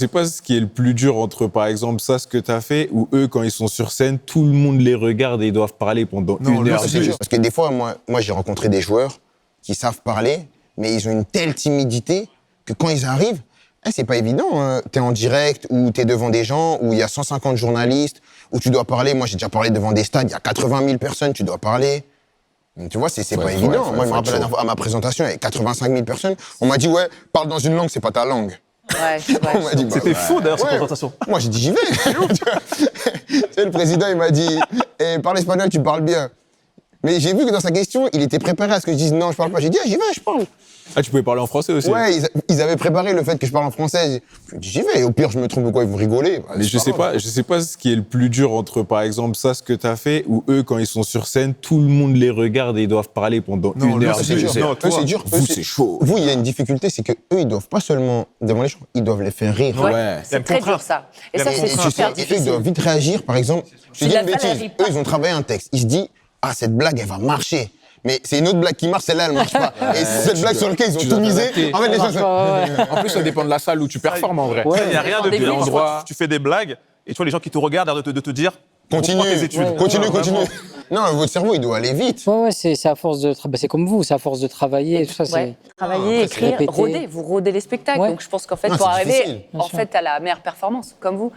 sais pas ce qui est le plus dur entre, par exemple, ça, ce que tu as fait, ou eux, quand ils sont sur scène, tout le monde les regarde et ils doivent parler pendant une heure. C'est dur. Parce que des fois, moi j'ai rencontré des joueurs qui savent parler, mais ils ont une telle timidité que quand ils arrivent, c'est pas évident. Hein. T'es en direct, ou t'es devant des gens, où il y a 150 journalistes, où tu dois parler. Moi, j'ai déjà parlé devant des stades, il y a 80 000 personnes, tu dois parler. Donc, tu vois, c'est pas évident. Moi, je me rappelle à ma présentation, il y avait 85 000 personnes. On m'a dit, ouais, parle dans une langue, c'est pas ta langue. Ouais, On m'a dit, C'était faux d'ailleurs cette présentation. Moi, j'ai dit, j'y vais. Tu sais, le président, il m'a dit, parle espagnol, tu parles bien. Mais j'ai vu que dans sa question, il était préparé à ce que je dise non, je parle pas. J'ai dit, j'y vais, je parle. Ah, tu pouvais parler en français aussi? Ouais, ils avaient préparé le fait que je parle en français. Je dis, j'y vais. Et au pire, je me trompe ou quoi, ils vont rigoler. Bah, Mais je sais pas ce qui est le plus dur entre, par exemple, ça, ce que tu as fait, ou eux, quand ils sont sur scène, tout le monde les regarde et ils doivent parler pendant une heure. C'est dur. Eux, c'est dur. Vous, c'est chaud. Vous, il y a une difficulté, c'est que eux, ils doivent pas seulement devant les gens, ils doivent les faire rire. Ouais. C'est très dur, ça. Et ça, c'est super Eux, ils difficile. doivent vite réagir. Par exemple, je te dis une bêtise. Eux, ils ont travaillé un texte. Ils se disent, ah, cette blague, elle va marcher. Mais c'est une autre blague qui marche, celle-là, elle marche pas. Et cette blague sur laquelle ils ont tout misé. En fait, les gens. En plus, ça dépend de la salle où tu performes en vrai. Il n'y a rien de pire. endroit. Tu fais des blagues et tu vois les gens qui te regardent de te dire Continue, reprends tes études. continue. Non, votre cerveau, il doit aller vite. Ouais, c'est à force de c'est comme vous, c'est à force de travailler et tout ça. Ouais. Travailler, écrire, répéter. rôder. Vous rôdez les spectacles. Ouais. Donc je pense qu'en fait, Non, pour c'est arriver difficile. en fait, à la meilleure performance, comme vous.